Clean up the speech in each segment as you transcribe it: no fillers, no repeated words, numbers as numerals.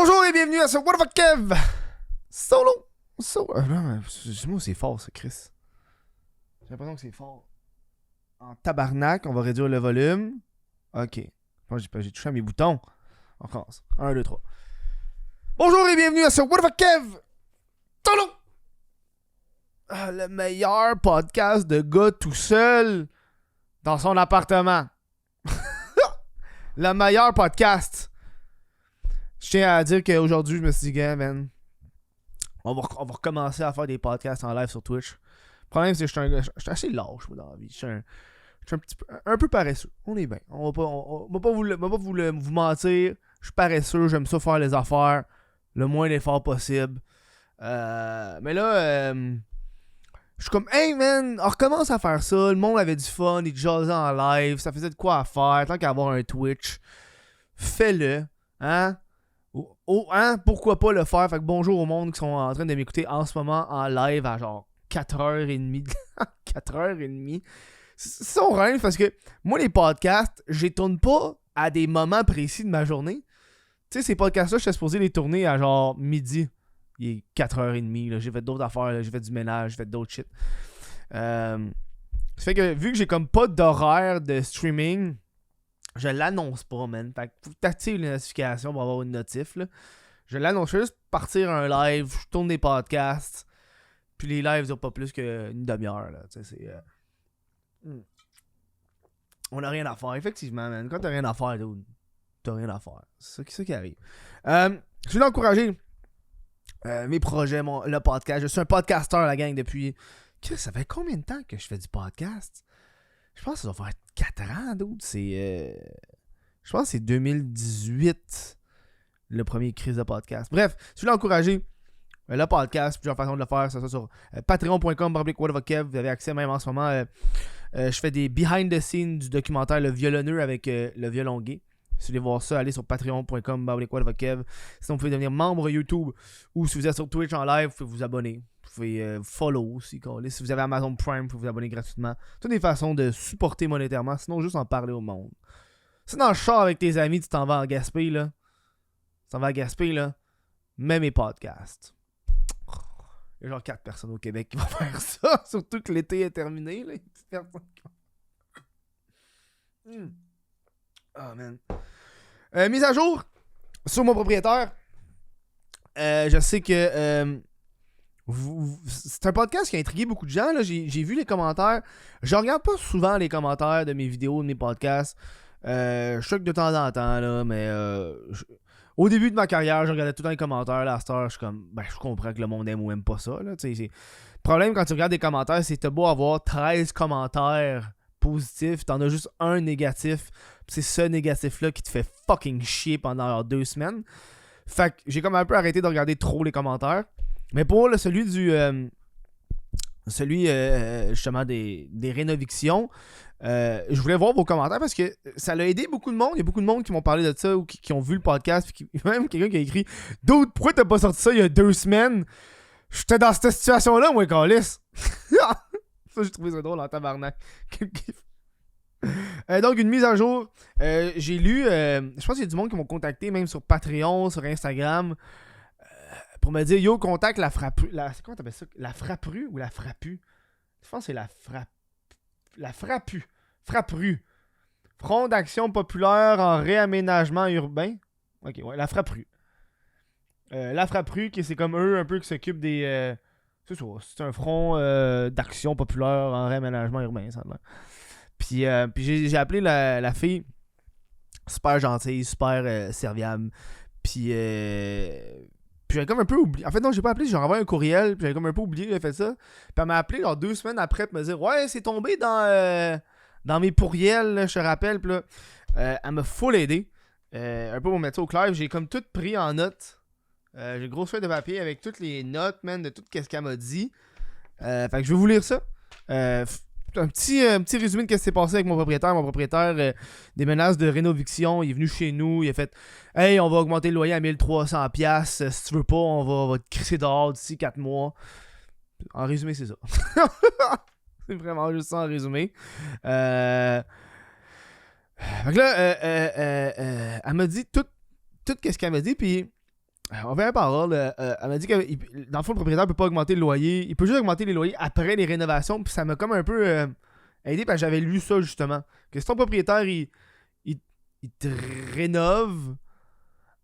Bonjour et bienvenue à ce What the fuck Kev Solo. Non, moi c'est fort ça, Chris. J'ai l'impression que c'est fort. En tabarnak, on va réduire le volume. Ok. Moi j'ai touché à mes boutons. On commence. 1, 2, 3. Bonjour et bienvenue à ce What the fuck Kev Solo. Le meilleur podcast de gars tout seul dans son appartement. Le meilleur podcast. Je tiens à dire qu'aujourd'hui, je me suis dit, gars, man, on va recommencer à faire des podcasts en live sur Twitch. Le problème, c'est que je suis assez lâche, moi, dans la vie. Je suis un peu paresseux. On est bien. On va pas vous mentir. Je suis paresseux. J'aime ça faire les affaires le moins d'efforts possible. Mais là, je suis comme, hey, man, on recommence à faire ça. Le monde avait du fun. Ils jasaient en live. Ça faisait de quoi à faire. Tant qu'à avoir un Twitch, fais-le. Hein? Pourquoi pas le faire? Fait que bonjour au monde qui sont en train de m'écouter en ce moment en live à genre 4h30. 4h30. C'est son rêve parce que moi, les podcasts, je les tourne pas à des moments précis de ma journée. Tu sais, ces podcasts-là, je suis supposé les tourner à genre midi. Il est 4h30. Là. J'ai fait d'autres affaires. Là. J'ai fait du ménage. J'ai fait d'autres shit. Ça fait que vu que j'ai comme pas d'horaire de streaming, je l'annonce pas, man. Fait que faut que t'actives les notifications pour avoir une notif, là. Je l'annonce. Je vais juste partir un live, je tourne des podcasts. Puis les lives durent pas plus qu'une demi-heure, là. Tu sais, c'est... On a rien à faire, effectivement, man. Quand t'as rien à faire, dude, t'as rien à faire. C'est ça qui arrive. Je voulais encourager mes projets, le podcast. Je suis un podcasteur, la gang, depuis... Ça fait combien de temps que je fais du podcast? Je pense que ça doit faire 4 ans, d'autres. Je pense que c'est 2018, le premier crise de podcast. Bref, si vous voulez encourager le podcast, plusieurs façons de le faire, c'est ça sur patreon.com/whatthefuckkev. Vous avez accès même en ce moment. Je fais des behind the scenes du documentaire Le Violonneux avec le violon gay. Si vous voulez voir ça, allez sur patreon.com/whatthefuckkev. Sinon, vous pouvez devenir membre YouTube ou si vous êtes sur Twitch en live, vous pouvez vous abonner. Vous pouvez follow aussi. Si vous avez Amazon Prime, vous pouvez vous abonner gratuitement. Toutes des façons de supporter monétairement, sinon juste en parler au monde. Si dans le char avec tes amis, tu t'en vas en Gaspé, là. Mets mes podcasts. Il y a genre 4 personnes au Québec qui vont faire ça. Surtout que l'été est terminé, là. Oh, man. Mise à jour sur mon propriétaire. Je sais que... c'est un podcast qui a intrigué beaucoup de gens. Là. J'ai vu les commentaires. Je regarde pas souvent les commentaires de mes vidéos, de mes podcasts. Je sais que de temps en temps, là, mais au début de ma carrière, je regardais tout le temps les commentaires. Là, à cette heure, je suis comme, je comprends que le monde aime ou aime pas ça. Là. Le problème quand tu regardes des commentaires, c'est que t'as beau avoir 13 commentaires positifs, t'en as juste un négatif. C'est ce négatif-là qui te fait fucking chier pendant 2 semaines. Fait que j'ai comme un peu arrêté de regarder trop les commentaires. Mais pour celui justement des rénovictions, je voulais voir vos commentaires parce que ça l'a aidé beaucoup de monde. Il y a beaucoup de monde qui m'ont parlé de ça ou qui ont vu le podcast. Puis même quelqu'un qui a écrit « Dude, pourquoi t'as pas sorti ça il y a 2 semaines? » J'étais dans cette situation-là, moi, câlisse. Ça, j'ai trouvé ça drôle en tabarnak. Donc, une mise à jour. J'ai lu, je pense qu'il y a du monde qui m'ont contacté, même sur Patreon, sur Instagram, pour me dire, yo, contacte la frappu. C'est comment t'appelles ça? La frappu ou la frappu? Je pense que c'est la frappu. Frappu. Front d'action populaire en réaménagement urbain. Ok, ouais, la frappu. La frappu, c'est comme eux un peu qui s'occupent des... c'est ça, c'est un front d'action populaire en réaménagement urbain, ça. Puis j'ai appelé la fille. Super gentille, super serviable. Puis j'avais comme un peu oublié. En fait, non, j'ai pas appelé, j'ai envoyé un courriel. Puis j'avais comme un peu oublié, j'ai fait ça. Puis elle m'a appelé genre 2 semaines après pour me dire ouais, c'est tombé dans mes pourriels, là, je te rappelle. Puis là, elle m'a full aidé. Un peu pour mettre ça au clair. J'ai comme tout pris en note. J'ai une grosse feuille de papier avec toutes les notes, man, de tout ce qu'elle m'a dit. Fait que je vais vous lire ça. Un petit résumé de ce qui s'est passé avec mon propriétaire. Mon propriétaire, des menaces de rénoviction. Il est venu chez nous. Il a fait hey, on va augmenter le loyer à 1300$. Si tu veux pas, on va te crisser dehors d'ici 4 mois. En résumé, c'est ça. C'est vraiment juste ça en résumé. Fait que là, elle m'a dit tout ce qu'elle m'a dit. Puis On vient parole. Elle m'a dit que dans le fond, le propriétaire peut pas augmenter le loyer. Il peut juste augmenter les loyers après les rénovations. Puis ça m'a comme un peu aidé parce que j'avais lu ça justement. Que si ton propriétaire il te rénove.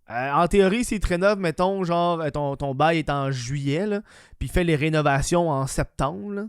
En théorie, s'il te rénove, mettons, genre ton bail est en juillet, là, puis il fait les rénovations en septembre. Là.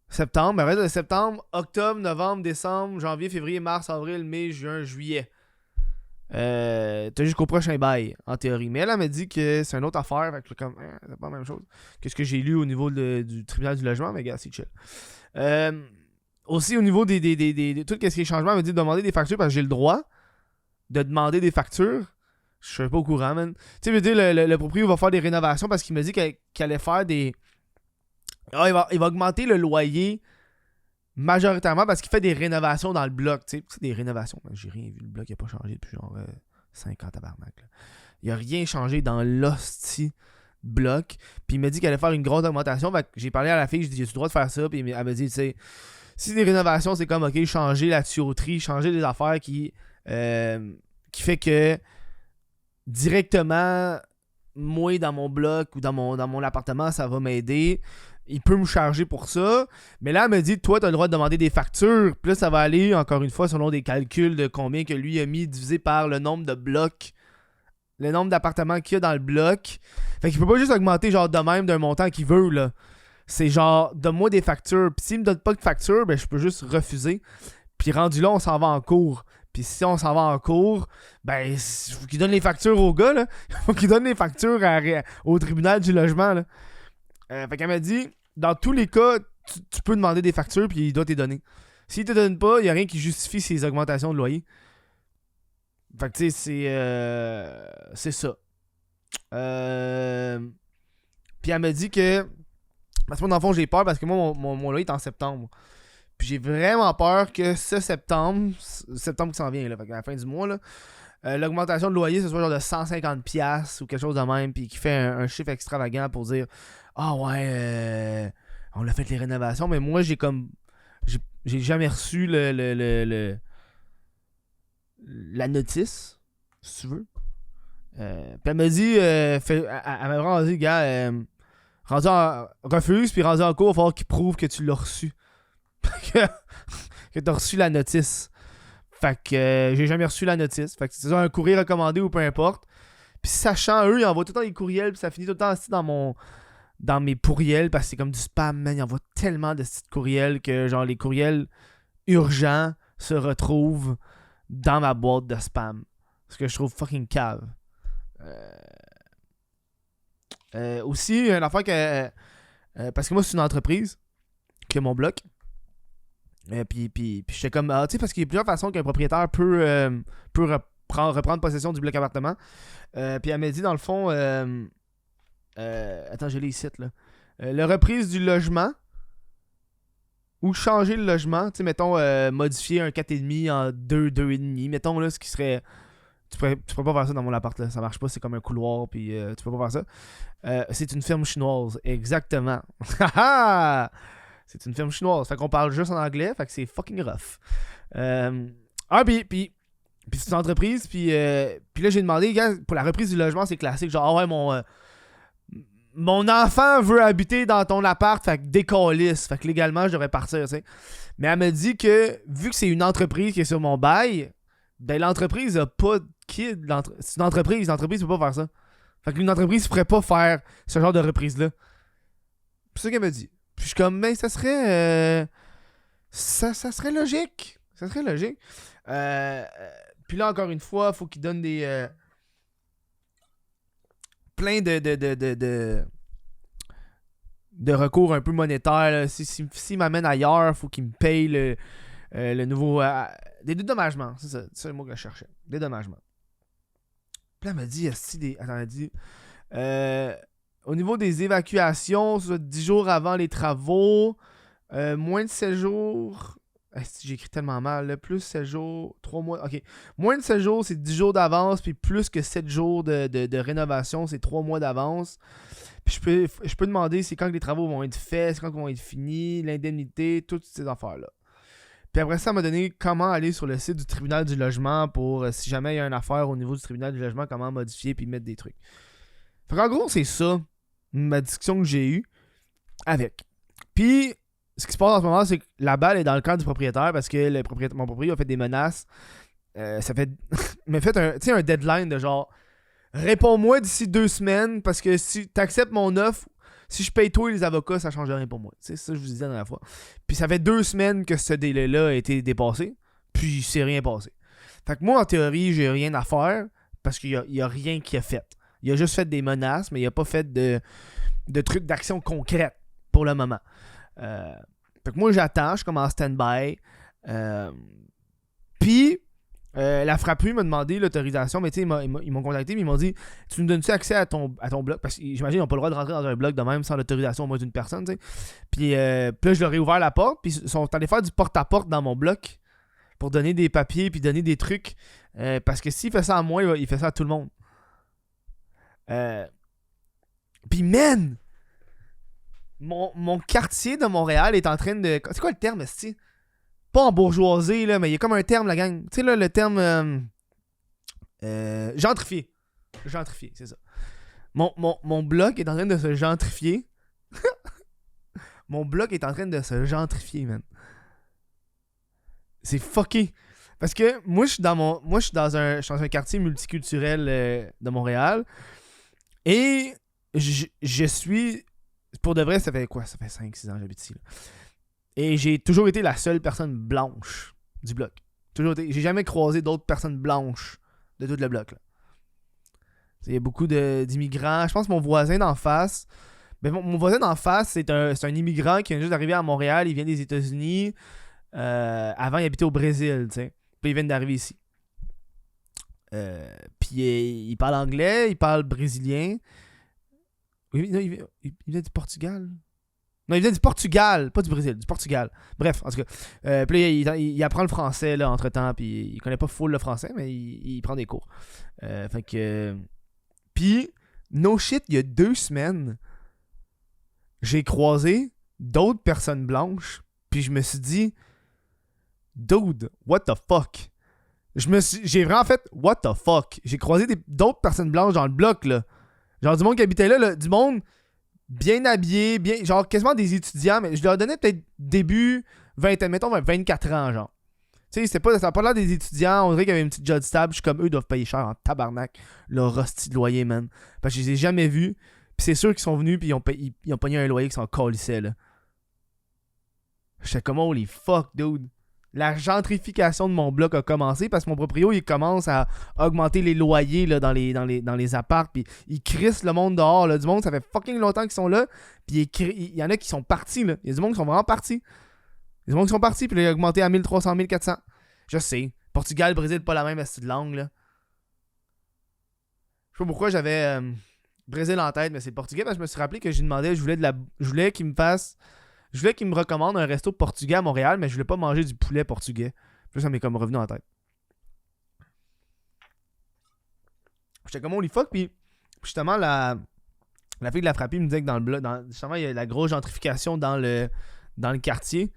Septembre, ben, septembre, octobre, novembre, décembre, janvier, février, mars, avril, mai, juin, juillet. T'as jusqu'au prochain bail, en théorie. Mais elle m'a dit que c'est une autre affaire, fait que comme, c'est pas la même chose que ce que j'ai lu au niveau du tribunal du logement, mais gars, c'est chill. Aussi, au niveau des tout ce qui est changement, elle m'a dit de demander des factures parce que j'ai le droit de demander des factures. Je suis pas au courant, man. Tu sais, le propriétaire va faire des rénovations parce qu'il m'a dit qu'il allait faire des... Ah, il va augmenter le loyer majoritairement parce qu'il fait des rénovations dans le bloc. Tu sais, des rénovations. J'ai rien vu. Le bloc n'a pas changé depuis genre 5 ans, tabarnak. Là. Il n'a rien changé dans l'hostie bloc. Puis il m'a dit qu'il allait faire une grosse augmentation. Fait que j'ai parlé à la fille, j'ai dit, j'ai-tu le droit de faire ça? Puis elle m'a dit, tu sais, si des rénovations, c'est comme, ok, changer la tuyauterie, changer des affaires qui fait que directement, moi, dans mon bloc ou dans mon appartement, ça va m'aider. Il peut me charger pour ça. Mais là, elle me dit, toi, tu as le droit de demander des factures. Puis là, ça va aller, encore une fois, selon des calculs de combien que lui a mis, divisé par le nombre de blocs, le nombre d'appartements qu'il y a dans le bloc. Fait qu'il peut pas juste augmenter, genre, de même d'un montant qu'il veut, là. C'est genre, donne-moi des factures. Puis s'il me donne pas de factures, ben, je peux juste refuser. Puis rendu là, on s'en va en cours. Puis si on s'en va en cours, ben, il faut qu'il donne les factures au gars, là. Il faut qu'il donne les factures au tribunal du logement, là. Fait qu'elle m'a dit, dans tous les cas, tu peux demander des factures puis il doit te les donner. S'il te donne pas, il n'y a rien qui justifie ces augmentations de loyer. Fait que tu sais, c'est ça. Puis elle m'a dit que... Parce que moi, dans le fond, j'ai peur parce que moi, mon loyer est en septembre. Puis j'ai vraiment peur que ce septembre qui s'en vient, là, fait qu'à la fin du mois, là, l'augmentation de loyer, ce soit genre de 150$ ou quelque chose de même, puis qui fait un chiffre extravagant pour dire ah ouais, on a fait les rénovations, mais moi j'ai jamais reçu la notice, si tu veux. Puis elle m'a dit, elle m'a vraiment dit, gars, refuse, puis rendu en cours, il va falloir qu'il prouve que tu l'as reçu. que t'as reçu la notice. Fait que j'ai jamais reçu la notice. Fait que c'est un courrier recommandé ou peu importe. Puis sachant, eux, ils envoient tout le temps des courriels. Puis ça finit tout le temps aussi dans mes pourriels. Parce que c'est comme du spam, man. Ils envoient tellement de petits courriels que genre les courriels urgents se retrouvent dans ma boîte de spam. Ce que je trouve fucking cave. Aussi, une affaire que... parce que moi, c'est une entreprise qui a mon bloc. Puis j'étais comme, tu sais, parce qu'il y a plusieurs façons qu'un propriétaire peut reprendre possession du bloc appartement. Puis elle m'a dit, dans le fond, attends, je l'ai ici, là. La reprise du logement ou changer le logement, tu sais, mettons, modifier un 4,5 en 2,5. Mettons, là, ce qui serait... Tu pourrais pas faire ça dans mon appart, là. Ça marche pas, c'est comme un couloir, puis tu peux pas faire ça. C'est une firme chinoise, exactement. C'est une firme chinoise. Fait qu'on parle juste en anglais. Fait que c'est fucking rough. Puis c'est une entreprise. Puis là, j'ai demandé, gars, pour la reprise du logement, c'est classique. Genre, ah ouais, mon enfant veut habiter dans ton appart. Fait que décalisse. Fait que légalement, je devrais partir, tu sais. Mais elle me dit que, vu que c'est une entreprise qui est sur mon bail, ben l'entreprise a pas de kid. C'est une entreprise. L'entreprise peut pas faire ça. Fait qu'une entreprise ne pourrait pas faire ce genre de reprise-là. C'est ça qu'elle me dit. Puis je suis comme, ben, ça serait logique. Ça serait logique. Puis là, encore une fois, il faut qu'il donne des... plein de recours un peu monétaires. S'il m'amène ailleurs, il faut qu'il me paye le nouveau... des dédommagements. C'est le mot que je cherchais. Dédommagement. Puis là, elle m'a dit... Attends, elle m'a dit... au niveau des évacuations, 10 jours avant les travaux, moins de 7 jours... J'ai écrit tellement mal, là. Plus 7 jours, 3 mois... Ok. Moins de 7 jours, c'est 10 jours d'avance, puis plus que 7 jours de rénovation, c'est 3 mois d'avance. Puis je peux demander c'est quand que les travaux vont être faits, c'est quand ils vont être finis, l'indemnité, toutes ces affaires-là. Puis après ça, elle m'a donné comment aller sur le site du tribunal du logement pour, si jamais il y a une affaire au niveau du tribunal du logement, comment modifier puis mettre des trucs. Fait qu'en gros, c'est ça, ma discussion que j'ai eue avec. Puis, ce qui se passe en ce moment, c'est que la balle est dans le camp du propriétaire parce que mon propriétaire a fait des menaces. Ça fait. m'a fait un deadline de genre. Réponds-moi d'ici 2 semaines parce que si t'acceptes mon offre, si je paye toi et les avocats, ça change rien pour moi. C'est ça que je vous disais la dernière fois. Puis ça fait 2 semaines que ce délai-là a été dépassé. Puis il s'est rien passé. Fait que moi, en théorie, j'ai rien à faire parce qu'il y a rien qui a fait. Il a juste fait des menaces, mais il a pas fait de trucs d'action concrète pour le moment. Fait que moi, j'attends, je suis comme en stand-by. Puis, la Frappru m'a demandé l'autorisation, mais tu sais, ils m'ont contacté, mais ils m'ont dit tu nous donnes-tu accès à ton blog? Parce que j'imagine qu'ils n'ont pas le droit de rentrer dans un blog de même sans l'autorisation au moins d'une personne, tu sais. Puis là, je leur ai ouvert la porte, puis ils sont allés faire du porte-à-porte dans mon bloc pour donner des papiers, puis donner des trucs. Parce que s'il fait ça à moi, il fait ça à tout le monde. Puis, man! Mon quartier de Montréal est en train de. C'est quoi le terme, esti? Pas en bourgeoisie, là, mais il y a comme un terme, la gang. Tu sais, là, le terme. Gentrifié. Gentrifié, c'est ça. Mon bloc est en train de se gentrifier. Mon bloc est en train de se gentrifier, man. C'est fucké. Parce que moi, je suis dans un quartier multiculturel de Montréal. Et je suis. Pour de vrai, ça fait quoi? Ça fait 5-6 ans que j'habite ici. Là. Et j'ai toujours été la seule personne blanche du bloc. Toujours été. J'ai jamais croisé d'autres personnes blanches de tout le bloc. Là. Il y a beaucoup d'immigrants. Je pense que mon voisin d'en face. Ben, mon voisin d'en face, c'est un immigrant qui vient juste d'arriver à Montréal. Il vient des États-Unis. Avant, il habitait au Brésil. T'sais. Puis il vient d'arriver ici. Puis il parle anglais, il parle brésilien. Oui, non, il vient du Portugal. Non, il vient du Portugal, pas du Brésil, du Portugal. Bref, en tout cas. Puis là, il apprend le français là, entre-temps, puis il connaît pas full le français, mais il prend des cours. Fait que... Puis, no shit, il y a 2 semaines, j'ai croisé d'autres personnes blanches, puis je me suis dit, dude, what the fuck? J'ai vraiment fait, what the fuck? J'ai croisé d'autres personnes blanches dans le bloc, là. Genre du monde qui habitait là, du monde bien habillé, genre quasiment des étudiants, mais je leur donnais peut-être début vingtaine, mettons 24 ans, genre. Tu sais, ça n'a pas l'air des étudiants, on dirait qu'il y avait une petite job stable, je suis comme eux, doivent payer cher en tabarnak, leur hostie de loyer, man. Parce que je les ai jamais vus, pis c'est sûr qu'ils sont venus, pis ils ont pogné un loyer qui s'en calissait, là. J'étais comme, holy fuck, dude. La gentrification de mon bloc a commencé parce que mon proprio il commence à augmenter les loyers là, dans les apparts puis il crisse le monde dehors là, du monde ça fait fucking longtemps qu'ils sont là puis il y en a qui sont partis là, il y a du monde qui sont vraiment partis. Il y a du monde qui sont partis puis il a augmenté à 1300 1400. Je sais, Portugal, Brésil pas la même astuce de langue là. Je sais pas pourquoi j'avais Brésil en tête mais c'est le portugais parce que je me suis rappelé que j'ai demandé je voulais qu'il me recommande un resto portugais à Montréal, mais je voulais pas manger du poulet portugais. Puis ça m'est comme revenu en tête. J'étais comme holy fuck, puis justement, la fille de la Frappée me disait que dans le bloc, justement, il y a la grosse gentrification dans le quartier.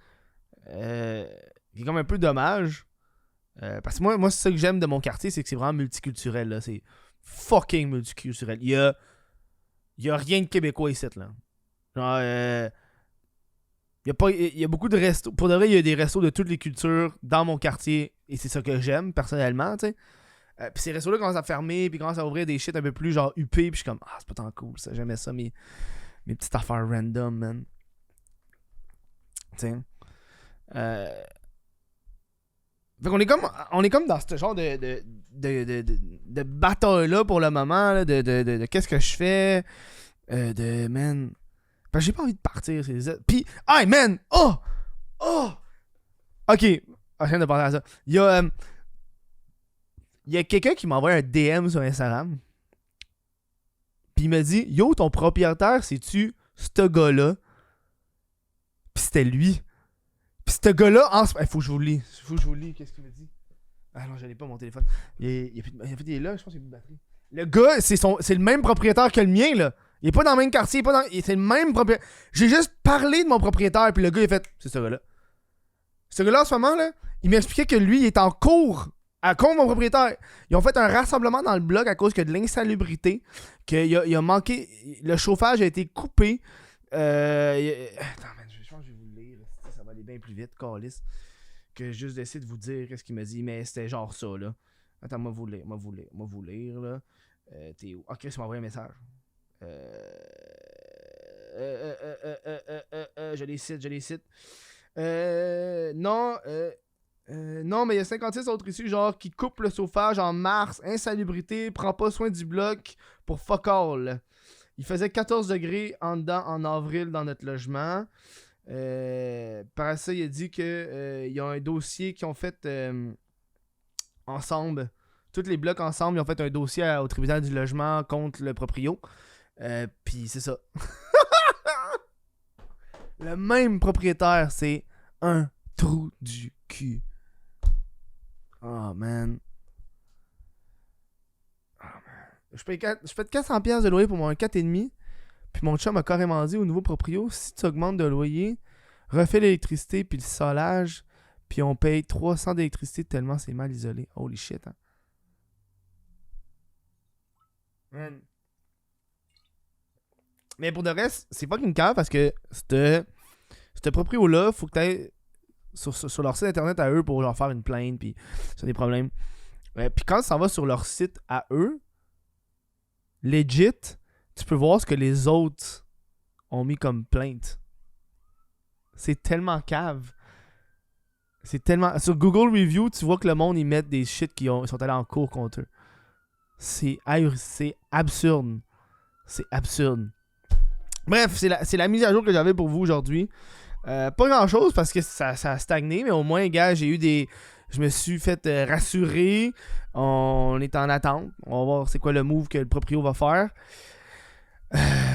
Qui est comme un peu dommage. Parce que moi c'est ça que j'aime de mon quartier, c'est que c'est vraiment multiculturel. Là. C'est fucking multiculturel. Il y a rien de québécois ici, là. Genre, il y a beaucoup de restos. Pour de vrai, il y a des restos de toutes les cultures dans mon quartier. Et c'est ça que j'aime, personnellement, tu sais. Puis ces restos-là commencent à fermer, puis commencent à ouvrir des shit un peu plus genre huppés. Puis je suis comme, c'est pas tant cool, ça. J'aimais ça, mes petites affaires random, man. Tu sais. Fait qu'on est comme dans ce genre de bataille-là pour le moment, là, de qu'est-ce que je fais. Man. Parce que j'ai pas envie de partir. Pis, hey man! Oh! Ok, je viens de penser à ça. Il y a quelqu'un qui m'a envoyé un DM sur Instagram. Pis il m'a dit, yo, ton propriétaire, c'est-tu ce gars-là? Pis c'était lui. Pis ce gars-là, faut que je vous le lis. Qu'est-ce qu'il me dit? Ah non, j'allais pas mon téléphone. Il est là, je pense qu'il y a plus de batterie. Le gars, c'est le même propriétaire que le mien, là. Il est pas dans le même quartier, c'est le même propriétaire. J'ai juste parlé de mon propriétaire, puis le gars, il a fait, c'est ce gars-là. Ce gars-là, en ce moment, là, il m'expliquait que lui, il est en cours contre mon propriétaire. Ils ont fait un rassemblement dans le bloc à cause que de l'insalubrité, qu'il a manqué, le chauffage a été coupé. Attends, man, je pense que je vais vous le lire. Ça va aller bien plus vite, câlisse, que juste d'essayer de vous dire qu'est-ce qu'il m'a dit, mais c'était genre ça, là. Attends, moi vous lire, là. T'es où? Ok, tu m'as envoyé un message. Je les cite. Non, mais il y a 56 autres issues, genre, qui coupent le chauffage en mars, insalubrité, prend pas soin du bloc pour fuck all. Il faisait 14 degrés en dedans en avril dans notre logement. Par ça, il a dit que y a un dossier qu'ils ont fait ensemble. Tous les blocs ensemble, ils ont fait un dossier au tribunal du logement contre le proprio. Puis c'est ça. Le même propriétaire, c'est un trou du cul. Oh man. Je paie 400$ de loyer pour mon 4,5. Puis mon chum a carrément dit au nouveau proprio, si tu augmentes de loyer, refais l'électricité puis le solage, puis on paye 300 d'électricité tellement c'est mal isolé. Holy shit, hein. Man. Mais pour de reste, c'est fucking cave parce que ce proprio-là, faut que t'ailles sur leur site internet à eux pour leur faire une plainte, puis c'est des problèmes. Puis quand ça va sur leur site à eux, legit, tu peux voir ce que les autres ont mis comme plainte. C'est tellement cave. C'est tellement... Sur Google Review, tu vois que le monde, ils mettent des shit qui sont allés en cours contre eux. C'est absurde. C'est absurde. Bref, c'est la mise à jour que j'avais pour vous aujourd'hui. Pas grand chose parce que ça a stagné, mais au moins, gars, je me suis fait rassurer. On est en attente. On va voir c'est quoi le move que le proprio va faire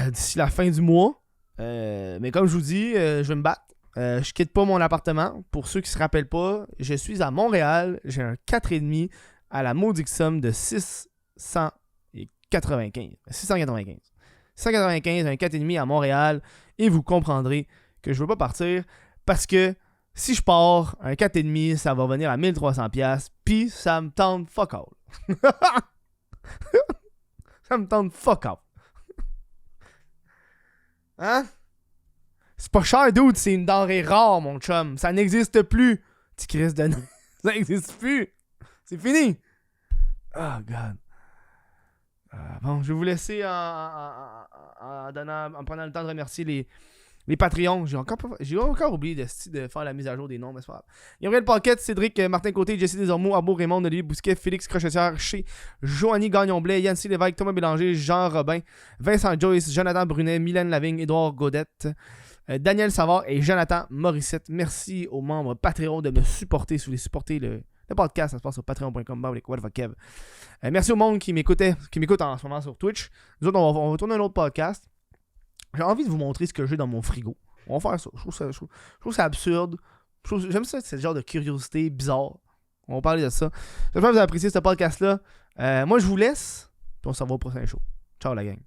d'ici la fin du mois. Mais comme je vous dis, je vais me battre. Je quitte pas mon appartement. Pour ceux qui se rappellent pas, je suis à Montréal. J'ai un 4,5 à la maudite somme de 695. 695, un 4,5 à Montréal. Et vous comprendrez que je veux pas partir parce que si je pars, un 4,5, ça va venir à 1300$. Puis ça me tente fuck all. Ça me tente fuck all. Hein? C'est pas cher, dude. C'est une denrée rare, mon chum. Ça n'existe plus. Petit Christ de... Ça n'existe plus. C'est fini. Oh, God. Bon, je vais vous laisser en prenant le temps de remercier les Patreons. J'ai encore oublié de faire la mise à jour des noms, mais c'est pas grave. Gabriel Paquette, Cédric Martin Côté, Jesse Desormeaux, Arbo Raymond, Olivier Bousquet, Félix Crochetière, Chez, Joanie Gagnon-Blais, Yancy Lévesque, Thomas Bélanger, Jean Robin, Vincent Joyce, Jonathan Brunet, Mylène Lavigne, Édouard Godette, Daniel Savard et Jonathan Morissette. Merci aux membres Patreon de me supporter. Si vous voulez supporter le podcast, ça se passe sur patreon.com. Merci au monde qui m'écoute en ce moment sur Twitch. Nous autres, on va tourner un autre podcast. J'ai envie de vous montrer ce que j'ai dans mon frigo. On va faire ça. Je trouve ça absurde. J'aime ça, c'est le genre de curiosité bizarre. On va parler de ça. J'espère que vous avez apprécié ce podcast-là. Moi, je vous laisse. Puis on se revoit au prochain show. Ciao la gang.